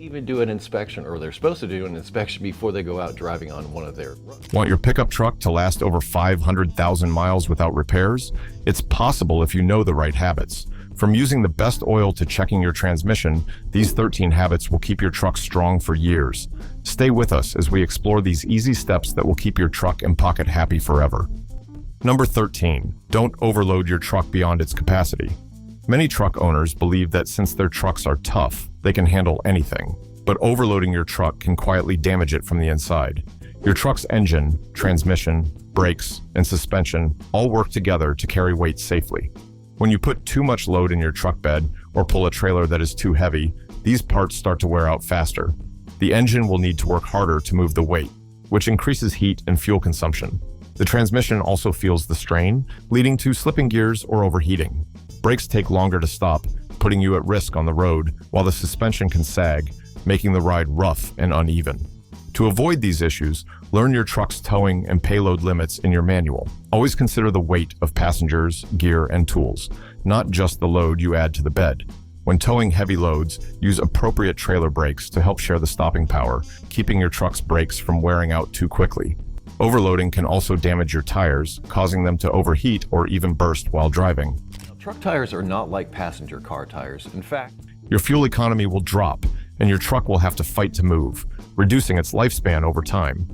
even do an inspection, or they're supposed to do an inspection before they go out driving on one of their roads. Want your pickup truck to last over 500,000 miles without repairs? It's possible if you know the right habits. From using the best oil to checking your transmission, these 13 habits will keep your truck strong for years. Stay with us as we explore these easy steps that will keep your truck and pocket happy forever. Number 13, don't overload your truck beyond its capacity. Many truck owners believe that since their trucks are tough, they can handle anything. But overloading your truck can quietly damage it from the inside. Your truck's engine, transmission, brakes, and suspension all work together to carry weight safely. When you put too much load in your truck bed or pull a trailer that is too heavy, these parts start to wear out faster. The engine will need to work harder to move the weight, which increases heat and fuel consumption. The transmission also feels the strain, leading to slipping gears or overheating. Brakes take longer to stop, putting you at risk on the road, while the suspension can sag, making the ride rough and uneven. To avoid these issues, learn your truck's towing and payload limits in your manual. Always consider the weight of passengers, gear, and tools, not just the load you add to the bed. When towing heavy loads, use appropriate trailer brakes to help share the stopping power, keeping your truck's brakes from wearing out too quickly. Overloading can also damage your tires, causing them to overheat or even burst while driving. Truck tires are not like passenger car tires. In fact, your fuel economy will drop, and your truck will have to fight to move, reducing its lifespan over time.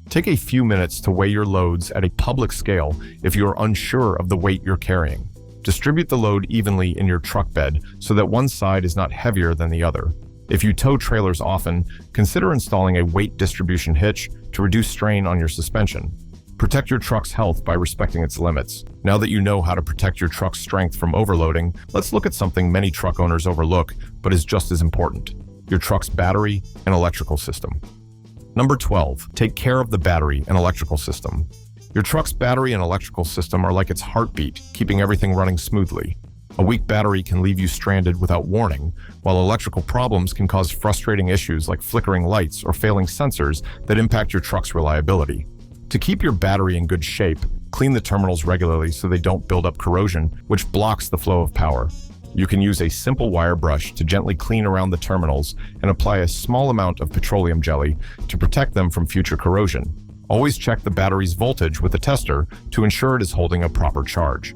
Take a few minutes to weigh your loads at a public scale if you are unsure of the weight you're carrying. Distribute the load evenly in your truck bed so that one side is not heavier than the other. If you tow trailers often, consider installing a weight distribution hitch to reduce strain on your suspension. Protect your truck's health by respecting its limits. Now that you know how to protect your truck's strength from overloading, let's look at something many truck owners overlook, but is just as important: your truck's battery and electrical system. Number 12, take care of the battery and electrical system. Your truck's battery and electrical system are like its heartbeat, keeping everything running smoothly. A weak battery can leave you stranded without warning, while electrical problems can cause frustrating issues like flickering lights or failing sensors that impact your truck's reliability. To keep your battery in good shape, clean the terminals regularly so they don't build up corrosion, which blocks the flow of power. You can use a simple wire brush to gently clean around the terminals and apply a small amount of petroleum jelly to protect them from future corrosion. Always check the battery's voltage with a tester to ensure it is holding a proper charge.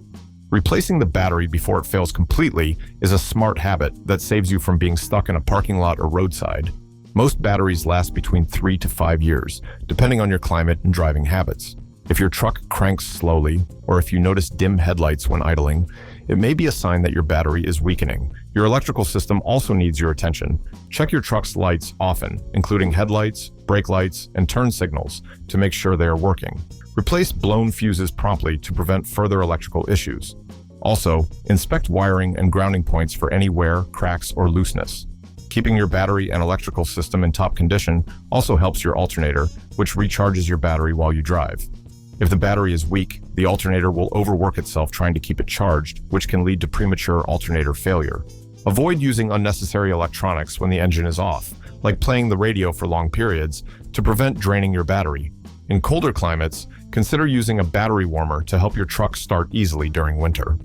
Replacing the battery before it fails completely is a smart habit that saves you from being stuck in a parking lot or roadside. Most batteries last between 3 to 5 years, depending on your climate and driving habits. If your truck cranks slowly, or if you notice dim headlights when idling, it may be a sign that your battery is weakening. Your electrical system also needs your attention. Check your truck's lights often, including headlights, brake lights, and turn signals, to make sure they are working. Replace blown fuses promptly to prevent further electrical issues. Also, inspect wiring and grounding points for any wear, cracks, or looseness. Keeping your battery and electrical system in top condition also helps your alternator, which recharges your battery while you drive. If the battery is weak, the alternator will overwork itself trying to keep it charged, which can lead to premature alternator failure. Avoid using unnecessary electronics when the engine is off, like playing the radio for long periods, to prevent draining your battery. In colder climates, consider using a battery warmer to help your truck start easily during winter.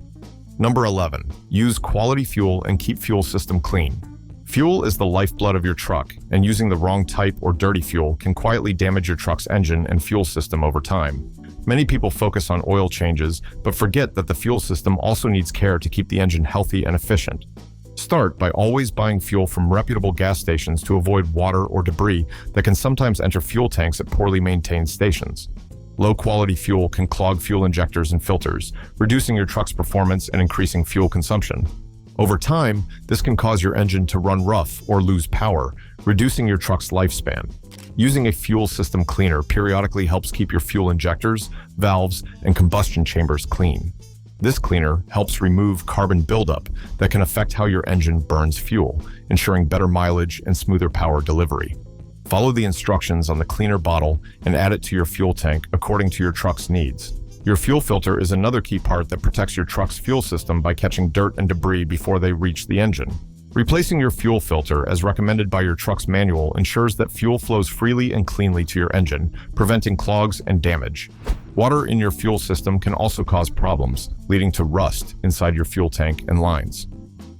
Number 11, use quality fuel and keep fuel system clean. Fuel is the lifeblood of your truck, and using the wrong type or dirty fuel can quietly damage your truck's engine and fuel system over time. Many people focus on oil changes, but forget that the fuel system also needs care to keep the engine healthy and efficient. Start by always buying fuel from reputable gas stations to avoid water or debris that can sometimes enter fuel tanks at poorly maintained stations. Low-quality fuel can clog fuel injectors and filters, reducing your truck's performance and increasing fuel consumption. Over time, this can cause your engine to run rough or lose power, reducing your truck's lifespan. Using a fuel system cleaner periodically helps keep your fuel injectors, valves, and combustion chambers clean. This cleaner helps remove carbon buildup that can affect how your engine burns fuel, ensuring better mileage and smoother power delivery. Follow the instructions on the cleaner bottle and add it to your fuel tank according to your truck's needs. Your fuel filter is another key part that protects your truck's fuel system by catching dirt and debris before they reach the engine. Replacing your fuel filter, as recommended by your truck's manual, ensures that fuel flows freely and cleanly to your engine, preventing clogs and damage. Water in your fuel system can also cause problems, leading to rust inside your fuel tank and lines.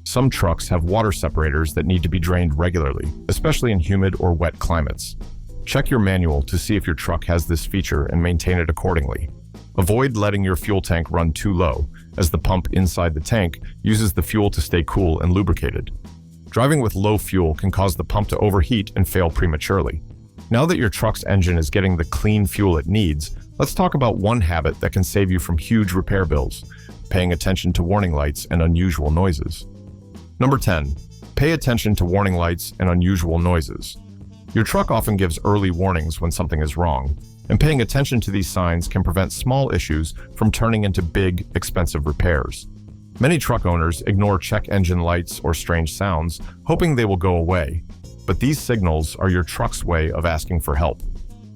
Some trucks have water separators that need to be drained regularly, especially in humid or wet climates. Check your manual to see if your truck has this feature and maintain it accordingly. Avoid letting your fuel tank run too low, as the pump inside the tank uses the fuel to stay cool and lubricated. Driving with low fuel can cause the pump to overheat and fail prematurely. Now that your truck's engine is getting the clean fuel it needs, let's talk about one habit that can save you from huge repair bills: paying attention to warning lights and unusual noises. Number 10. Pay attention to warning lights and unusual noises. Your truck often gives early warnings when something is wrong, and paying attention to these signs can prevent small issues from turning into big, expensive repairs. Many truck owners ignore check engine lights or strange sounds, hoping they will go away. But these signals are your truck's way of asking for help.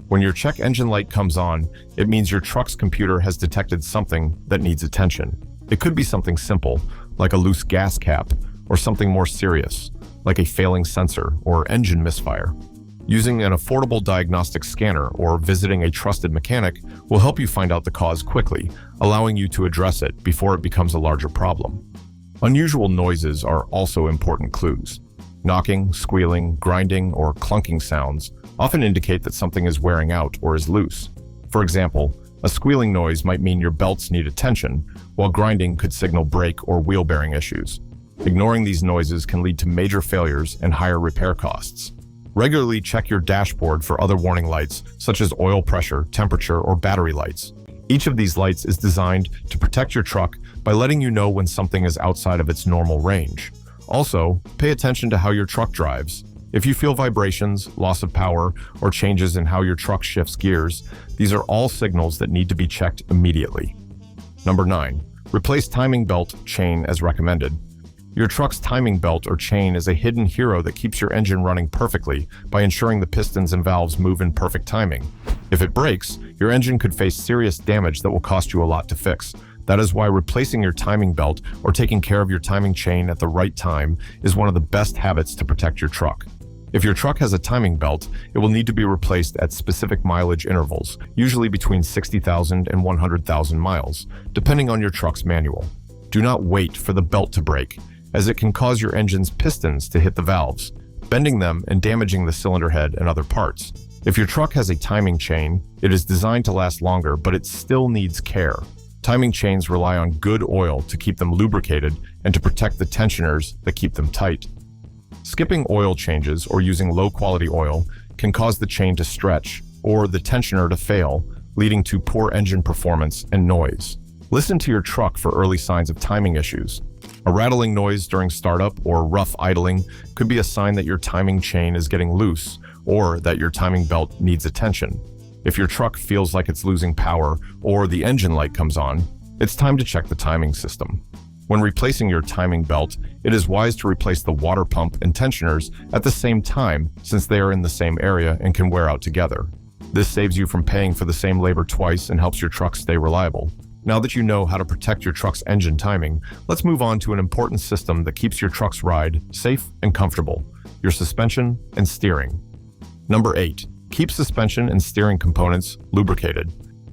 When your check engine light comes on, it means your truck's computer has detected something that needs attention. It could be something simple, like a loose gas cap, or something more serious, like a failing sensor or engine misfire. Using an affordable diagnostic scanner or visiting a trusted mechanic will help you find out the cause quickly, allowing you to address it before it becomes a larger problem. Unusual noises are also important clues. Knocking, squealing, grinding, or clunking sounds often indicate that something is wearing out or is loose. For example, a squealing noise might mean your belts need attention, while grinding could signal brake or wheel bearing issues. Ignoring these noises can lead to major failures and higher repair costs. Regularly check your dashboard for other warning lights, such as oil pressure, temperature, or battery lights. Each of these lights is designed to protect your truck by letting you know when something is outside of its normal range. Also, pay attention to how your truck drives. If you feel vibrations, loss of power, or changes in how your truck shifts gears, these are all signals that need to be checked immediately. Number 9. Replace timing belt chain as recommended. Your truck's timing belt or chain is a hidden hero that keeps your engine running perfectly by ensuring the pistons and valves move in perfect timing. If it breaks, your engine could face serious damage that will cost you a lot to fix. That is why replacing your timing belt or taking care of your timing chain at the right time is one of the best habits to protect your truck. If your truck has a timing belt, it will need to be replaced at specific mileage intervals, usually between 60,000 and 100,000 miles, depending on your truck's manual. Do not wait for the belt to break, as it can cause your engine's pistons to hit the valves, bending them and damaging the cylinder head and other parts. If your truck has a timing chain, it is designed to last longer, but it still needs care. Timing chains rely on good oil to keep them lubricated and to protect the tensioners that keep them tight. Skipping oil changes or using low-quality oil can cause the chain to stretch or the tensioner to fail, leading to poor engine performance and noise. Listen to your truck for early signs of timing issues. A rattling noise during startup or rough idling could be a sign that your timing chain is getting loose or that your timing belt needs attention. If your truck feels like it's losing power or the engine light comes on, it's time to check the timing system. When replacing your timing belt, it is wise to replace the water pump and tensioners at the same time since they are in the same area and can wear out together. This saves you from paying for the same labor twice and helps your truck stay reliable. Now that you know how to protect your truck's engine timing, let's move on to an important system that keeps your truck's ride safe and comfortable: your suspension and steering. Number 8. Keep suspension and steering components lubricated.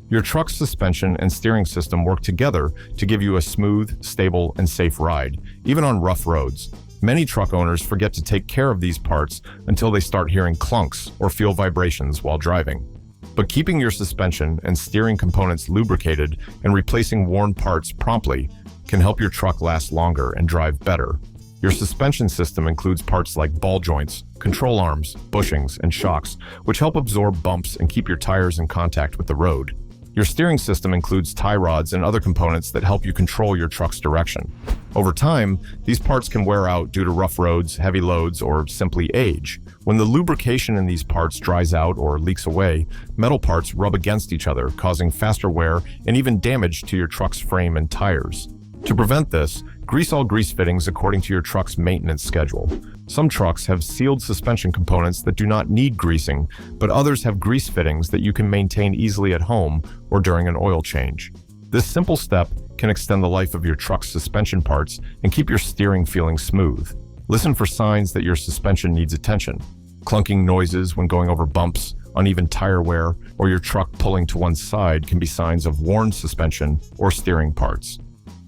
Your truck's suspension and steering system work together to give you a smooth, stable, and safe ride, even on rough roads. Many truck owners forget to take care of these parts until they start hearing clunks or feel vibrations while driving. But keeping your suspension and steering components lubricated and replacing worn parts promptly can help your truck last longer and drive better. Your suspension system includes parts like ball joints, control arms, bushings, and shocks, which help absorb bumps and keep your tires in contact with the road. Your steering system includes tie rods and other components that help you control your truck's direction. Over time, these parts can wear out due to rough roads, heavy loads, or simply age. When the lubrication in these parts dries out or leaks away, metal parts rub against each other, causing faster wear and even damage to your truck's frame and tires. To prevent this, grease all grease fittings according to your truck's maintenance schedule. Some trucks have sealed suspension components that do not need greasing, but others have grease fittings that you can maintain easily at home or during an oil change. This simple step can extend the life of your truck's suspension parts and keep your steering feeling smooth. Listen for signs that your suspension needs attention. Clunking noises when going over bumps, uneven tire wear, or your truck pulling to one side can be signs of worn suspension or steering parts.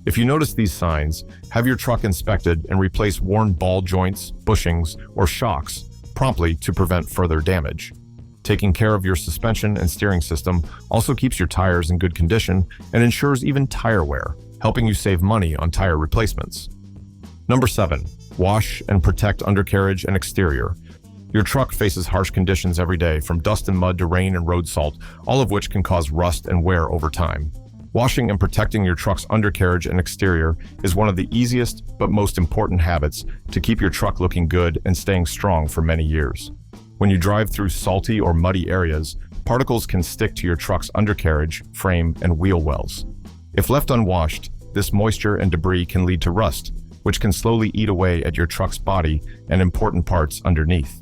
If you notice these signs, have your truck inspected and replace worn ball joints, bushings, or shocks promptly to prevent further damage. Taking care of your suspension and steering system also keeps your tires in good condition and ensures even tire wear, helping you save money on tire replacements. Number 7. Wash and protect undercarriage and exterior. Your truck faces harsh conditions every day, from dust and mud to rain and road salt, all of which can cause rust and wear over time. Washing and protecting your truck's undercarriage and exterior is one of the easiest but most important habits to keep your truck looking good and staying strong for many years. When you drive through salty or muddy areas, particles can stick to your truck's undercarriage, frame, and wheel wells. If left unwashed, this moisture and debris can lead to rust, which can slowly eat away at your truck's body and important parts underneath.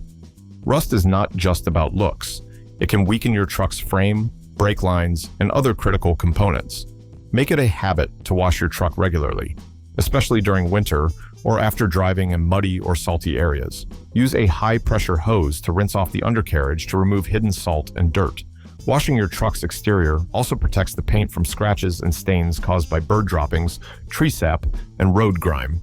Rust is not just about looks. It can weaken your truck's frame, brake lines, and other critical components. Make it a habit to wash your truck regularly, especially during winter or after driving in muddy or salty areas. Use a high-pressure hose to rinse off the undercarriage to remove hidden salt and dirt. Washing your truck's exterior also protects the paint from scratches and stains caused by bird droppings, tree sap, and road grime.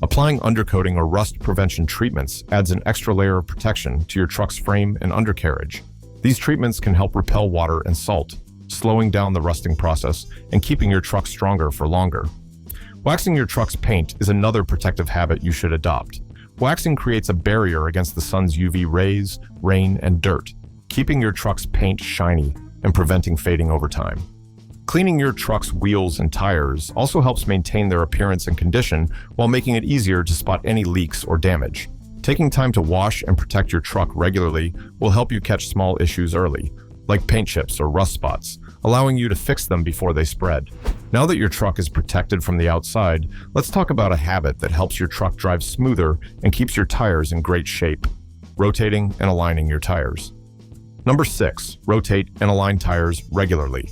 Applying undercoating or rust prevention treatments adds an extra layer of protection to your truck's frame and undercarriage. These treatments can help repel water and salt, slowing down the rusting process and keeping your truck stronger for longer. Waxing your truck's paint is another protective habit you should adopt. Waxing creates a barrier against the sun's UV rays, rain, and dirt, keeping your truck's paint shiny and preventing fading over time. Cleaning your truck's wheels and tires also helps maintain their appearance and condition while making it easier to spot any leaks or damage. Taking time to wash and protect your truck regularly will help you catch small issues early, like paint chips or rust spots, allowing you to fix them before they spread. Now that your truck is protected from the outside, let's talk about a habit that helps your truck drive smoother and keeps your tires in great shape: rotating and aligning your tires. Number 6, rotate and align tires regularly.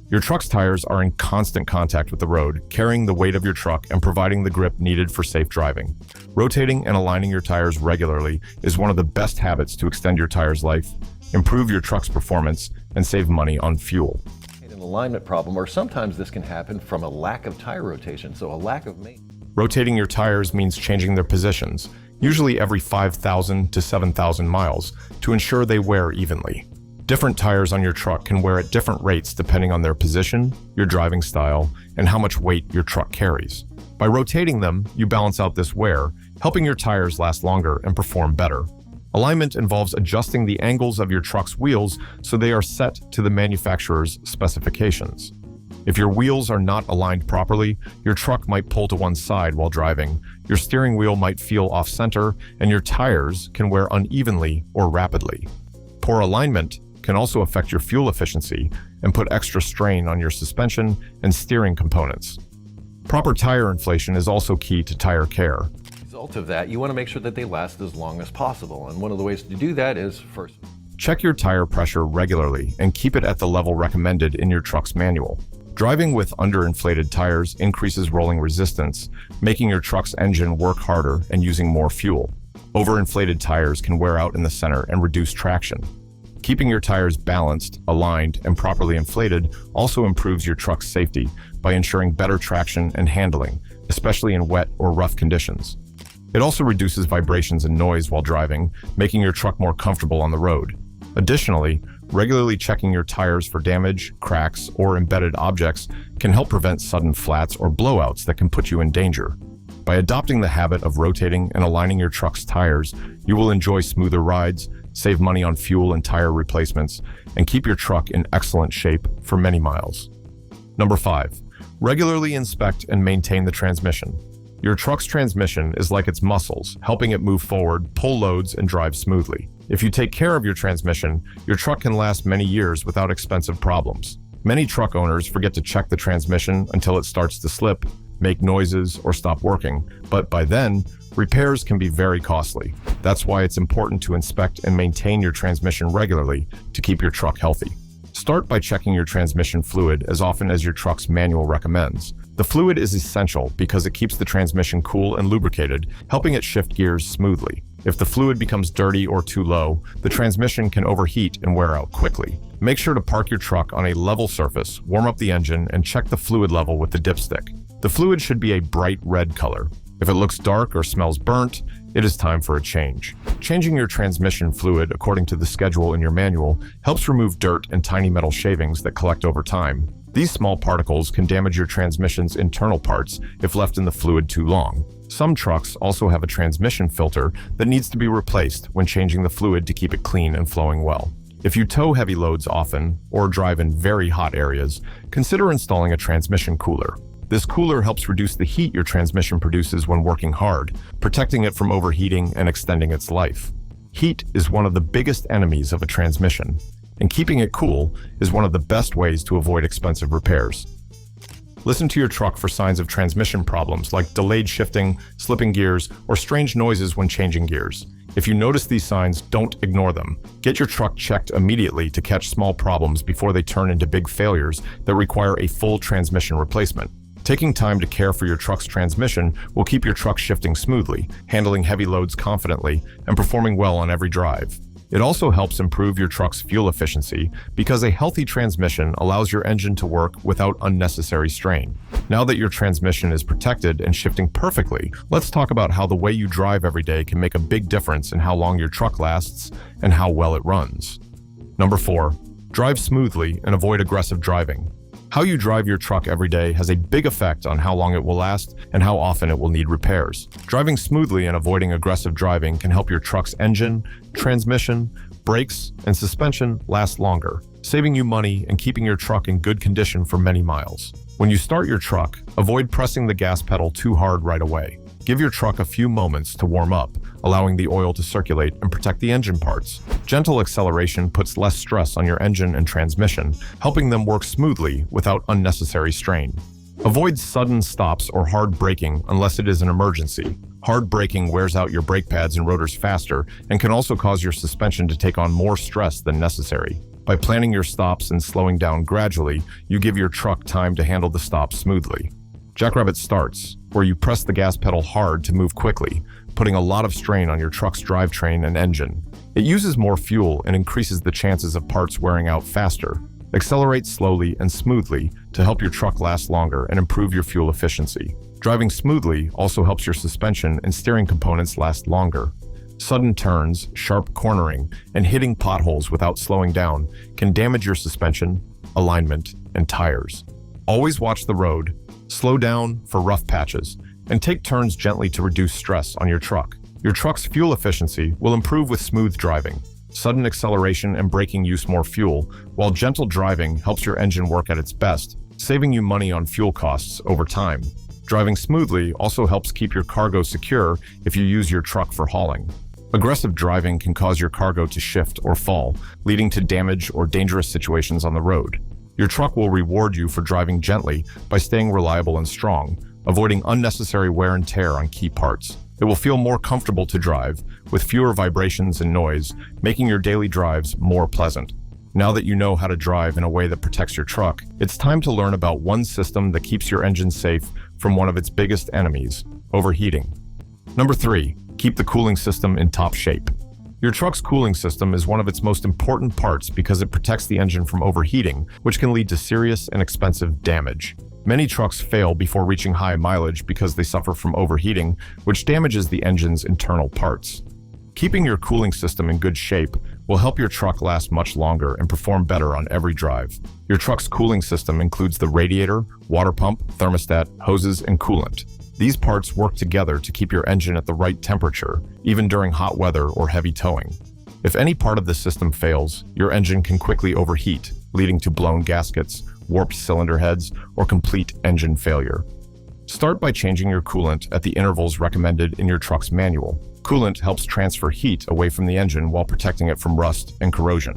Your truck's tires are in constant contact with the road, carrying the weight of your truck and providing the grip needed for safe driving. Rotating and aligning your tires regularly is one of the best habits to extend your tire's life, improve your truck's performance, and save money on fuel. An alignment problem, or sometimes this can happen from a lack of tire rotation, so a lack of maintenance. Rotating your tires means changing their positions, usually every 5,000 to 7,000 miles, to ensure they wear evenly. Different tires on your truck can wear at different rates depending on their position, your driving style, and how much weight your truck carries. By rotating them, you balance out this wear, helping your tires last longer and perform better. Alignment involves adjusting the angles of your truck's wheels so they are set to the manufacturer's specifications. If your wheels are not aligned properly, your truck might pull to one side while driving, your steering wheel might feel off-center, and your tires can wear unevenly or rapidly. Poor alignment can also affect your fuel efficiency and put extra strain on your suspension and steering components. Proper tire inflation is also key to tire care. As a result of that, you want to make sure that they last as long as possible, and one of the ways to do that is first, check your tire pressure regularly and keep it at the level recommended in your truck's manual. Driving with underinflated tires increases rolling resistance, making your truck's engine work harder and using more fuel. Overinflated tires can wear out in the center and reduce traction. Keeping your tires balanced, aligned, and properly inflated also improves your truck's safety by ensuring better traction and handling, especially in wet or rough conditions. It also reduces vibrations and noise while driving, making your truck more comfortable on the road. Additionally, regularly checking your tires for damage, cracks, or embedded objects can help prevent sudden flats or blowouts that can put you in danger. By adopting the habit of rotating and aligning your truck's tires, you will enjoy smoother rides, save money on fuel and tire replacements, and keep your truck in excellent shape for many miles. Number 5, regularly inspect and maintain the transmission. Your truck's transmission is like its muscles, helping it move forward, pull loads, and drive smoothly. If you take care of your transmission, your truck can last many years without expensive problems. Many truck owners forget to check the transmission until it starts to slip, make noises, or stop working, but by then, repairs can be very costly. That's why it's important to inspect and maintain your transmission regularly to keep your truck healthy. Start by checking your transmission fluid as often as your truck's manual recommends. The fluid is essential because it keeps the transmission cool and lubricated, helping it shift gears smoothly. If the fluid becomes dirty or too low, the transmission can overheat and wear out quickly. Make sure to park your truck on a level surface, warm up the engine, and check the fluid level with the dipstick. The fluid should be a bright red color. If it looks dark or smells burnt, it is time for a change. Changing your transmission fluid according to the schedule in your manual helps remove dirt and tiny metal shavings that collect over time. These small particles can damage your transmission's internal parts if left in the fluid too long. Some trucks also have a transmission filter that needs to be replaced when changing the fluid to keep it clean and flowing well. If you tow heavy loads often or drive in very hot areas, consider installing a transmission cooler. This cooler helps reduce the heat your transmission produces when working hard, protecting it from overheating and extending its life. Heat is one of the biggest enemies of a transmission, and keeping it cool is one of the best ways to avoid expensive repairs. Listen to your truck for signs of transmission problems like delayed shifting, slipping gears, or strange noises when changing gears. If you notice these signs, don't ignore them. Get your truck checked immediately to catch small problems before they turn into big failures that require a full transmission replacement. Taking time to care for your truck's transmission will keep your truck shifting smoothly, handling heavy loads confidently, and performing well on every drive. It also helps improve your truck's fuel efficiency because a healthy transmission allows your engine to work without unnecessary strain. Now that your transmission is protected and shifting perfectly, let's talk about how the way you drive every day can make a big difference in how long your truck lasts and how well it runs. Number 4, drive smoothly and avoid aggressive driving. How you drive your truck every day has a big effect on how long it will last and how often it will need repairs. Driving smoothly and avoiding aggressive driving can help your truck's engine, transmission, brakes, and suspension last longer, saving you money and keeping your truck in good condition for many miles. When you start your truck, avoid pressing the gas pedal too hard right away. Give your truck a few moments to warm up, allowing the oil to circulate and protect the engine parts. Gentle acceleration puts less stress on your engine and transmission, helping them work smoothly without unnecessary strain. Avoid sudden stops or hard braking unless it is an emergency. Hard braking wears out your brake pads and rotors faster and can also cause your suspension to take on more stress than necessary. By planning your stops and slowing down gradually, you give your truck time to handle the stops smoothly. Jackrabbit starts, where you press the gas pedal hard to move quickly, putting a lot of strain on your truck's drivetrain and engine. It uses more fuel and increases the chances of parts wearing out faster. Accelerate slowly and smoothly to help your truck last longer and improve your fuel efficiency. Driving smoothly also helps your suspension and steering components last longer. Sudden turns, sharp cornering, and hitting potholes without slowing down can damage your suspension, alignment, and tires. Always watch the road, slow down for rough patches, and take turns gently to reduce stress on your truck. Your truck's fuel efficiency will improve with smooth driving. Sudden acceleration and braking use more fuel, while gentle driving helps your engine work at its best, saving you money on fuel costs over time. Driving smoothly also helps keep your cargo secure if you use your truck for hauling. Aggressive driving can cause your cargo to shift or fall, leading to damage or dangerous situations on the road. Your truck will reward you for driving gently by staying reliable and strong, avoiding unnecessary wear and tear on key parts. It will feel more comfortable to drive, with fewer vibrations and noise, making your daily drives more pleasant. Now that you know how to drive in a way that protects your truck, it's time to learn about one system that keeps your engine safe from one of its biggest enemies, overheating. Number 3, keep the cooling system in top shape. Your truck's cooling system is one of its most important parts because it protects the engine from overheating, which can lead to serious and expensive damage. Many trucks fail before reaching high mileage because they suffer from overheating, which damages the engine's internal parts. Keeping your cooling system in good shape will help your truck last much longer and perform better on every drive. Your truck's cooling system includes the radiator, water pump, thermostat, hoses, and coolant. These parts work together to keep your engine at the right temperature, even during hot weather or heavy towing. If any part of the system fails, your engine can quickly overheat, leading to blown gaskets, warped cylinder heads, or complete engine failure. Start by changing your coolant at the intervals recommended in your truck's manual. Coolant helps transfer heat away from the engine while protecting it from rust and corrosion.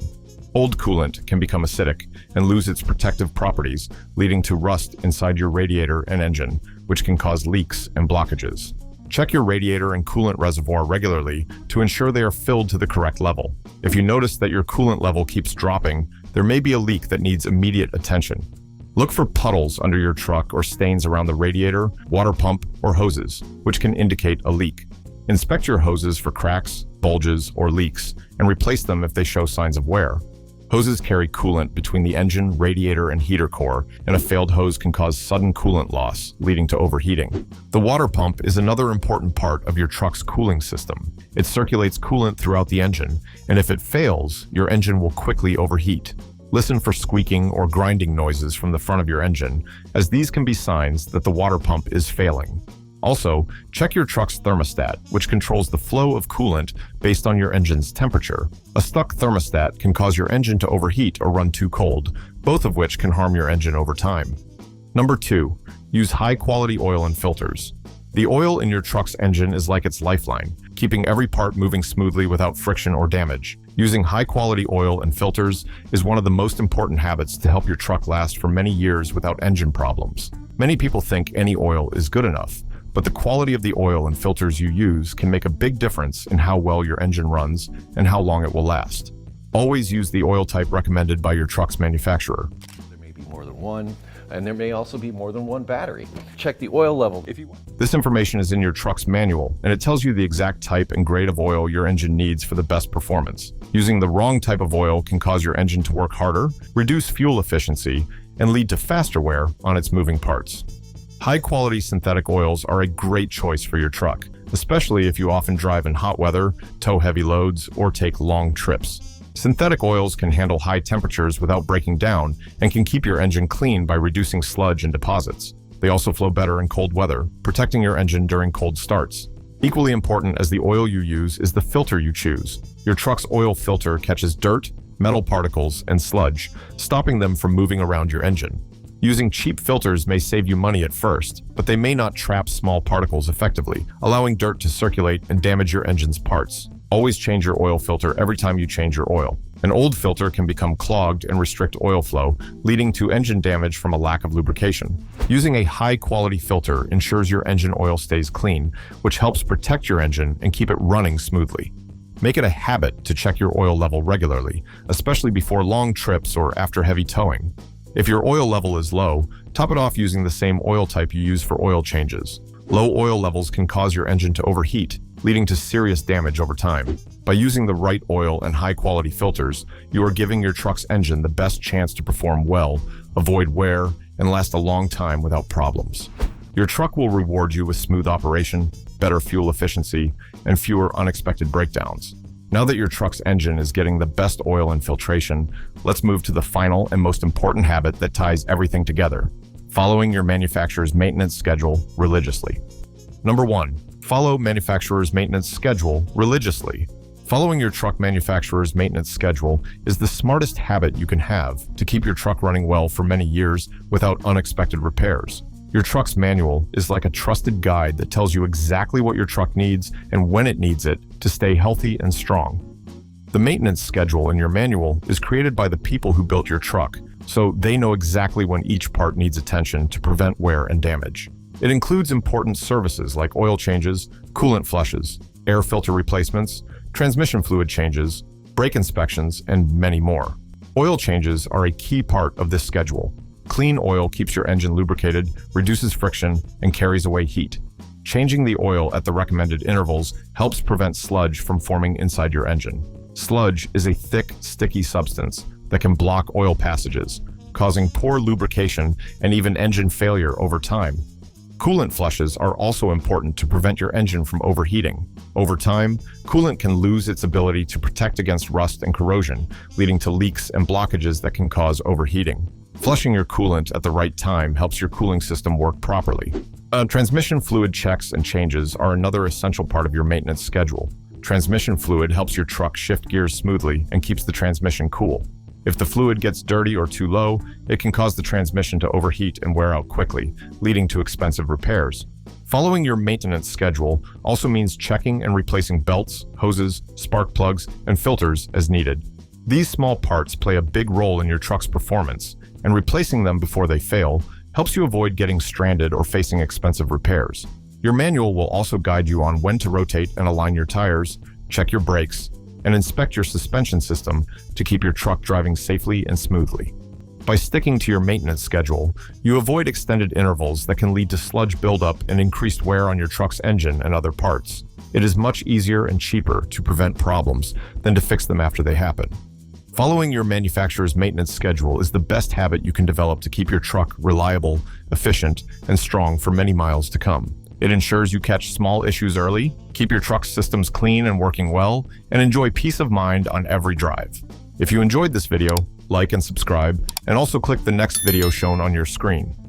Old coolant can become acidic and lose its protective properties, leading to rust inside your radiator and engine, which can cause leaks and blockages. Check your radiator and coolant reservoir regularly to ensure they are filled to the correct level. If you notice that your coolant level keeps dropping, there may be a leak that needs immediate attention. Look for puddles under your truck or stains around the radiator, water pump, or hoses, which can indicate a leak. Inspect your hoses for cracks, bulges, or leaks, and replace them if they show signs of wear. Hoses carry coolant between the engine, radiator, and heater core, and a failed hose can cause sudden coolant loss, leading to overheating. The water pump is another important part of your truck's cooling system. It circulates coolant throughout the engine, and if it fails, your engine will quickly overheat. Listen for squeaking or grinding noises from the front of your engine, as these can be signs that the water pump is failing. Also, check your truck's thermostat, which controls the flow of coolant based on your engine's temperature. A stuck thermostat can cause your engine to overheat or run too cold, both of which can harm your engine over time. Number 2, use high-quality oil and filters. The oil in your truck's engine is like its lifeline, keeping every part moving smoothly without friction or damage. Using high-quality oil and filters is one of the most important habits to help your truck last for many years without engine problems. Many people think any oil is good enough, but the quality of the oil and filters you use can make a big difference in how well your engine runs and how long it will last. Always use the oil type recommended by your truck's manufacturer. There may be more than one, and there may also be more than one battery. Check the oil level if you want. This information is in your truck's manual, and it tells you the exact type and grade of oil your engine needs for the best performance. Using the wrong type of oil can cause your engine to work harder, reduce fuel efficiency, and lead to faster wear on its moving parts. High-quality synthetic oils are a great choice for your truck, especially if you often drive in hot weather, tow heavy loads, or take long trips. Synthetic oils can handle high temperatures without breaking down and can keep your engine clean by reducing sludge and deposits. They also flow better in cold weather, protecting your engine during cold starts. Equally important as the oil you use is the filter you choose. Your truck's oil filter catches dirt, metal particles, and sludge, stopping them from moving around your engine. Using cheap filters may save you money at first, but they may not trap small particles effectively, allowing dirt to circulate and damage your engine's parts. Always change your oil filter every time you change your oil. An old filter can become clogged and restrict oil flow, leading to engine damage from a lack of lubrication. Using a high-quality filter ensures your engine oil stays clean, which helps protect your engine and keep it running smoothly. Make it a habit to check your oil level regularly, especially before long trips or after heavy towing. If your oil level is low, top it off using the same oil type you use for oil changes. Low oil levels can cause your engine to overheat, leading to serious damage over time. By using the right oil and high-quality filters, you are giving your truck's engine the best chance to perform well, avoid wear, and last a long time without problems. Your truck will reward you with smooth operation, better fuel efficiency, and fewer unexpected breakdowns. Now that your truck's engine is getting the best oil and filtration, let's move to the final and most important habit that ties everything together: following your manufacturer's maintenance schedule religiously. Number 1. Follow manufacturer's maintenance schedule religiously. Following your truck manufacturer's maintenance schedule is the smartest habit you can have to keep your truck running well for many years without unexpected repairs. Your truck's manual is like a trusted guide that tells you exactly what your truck needs and when it needs it to stay healthy and strong. The maintenance schedule in your manual is created by the people who built your truck, so they know exactly when each part needs attention to prevent wear and damage. It includes important services like oil changes, coolant flushes, air filter replacements, transmission fluid changes, brake inspections, and many more. Oil changes are a key part of this schedule. Clean oil keeps your engine lubricated, reduces friction, and carries away heat. Changing the oil at the recommended intervals helps prevent sludge from forming inside your engine. Sludge is a thick, sticky substance that can block oil passages, causing poor lubrication and even engine failure over time. Coolant flushes are also important to prevent your engine from overheating. Over time, coolant can lose its ability to protect against rust and corrosion, leading to leaks and blockages that can cause overheating. Flushing your coolant at the right time helps your cooling system work properly. Transmission fluid checks and changes are another essential part of your maintenance schedule. Transmission fluid helps your truck shift gears smoothly and keeps the transmission cool. If the fluid gets dirty or too low, it can cause the transmission to overheat and wear out quickly, leading to expensive repairs. Following your maintenance schedule also means checking and replacing belts, hoses, spark plugs, and filters as needed. These small parts play a big role in your truck's performance, and replacing them before they fail helps you avoid getting stranded or facing expensive repairs. Your manual will also guide you on when to rotate and align your tires, check your brakes, and inspect your suspension system to keep your truck driving safely and smoothly. By sticking to your maintenance schedule, you avoid extended intervals that can lead to sludge buildup and increased wear on your truck's engine and other parts. It is much easier and cheaper to prevent problems than to fix them after they happen. Following your manufacturer's maintenance schedule is the best habit you can develop to keep your truck reliable, efficient, and strong for many miles to come. It ensures you catch small issues early, keep your truck's systems clean and working well, and enjoy peace of mind on every drive. If you enjoyed this video, like and subscribe, and also click the next video shown on your screen.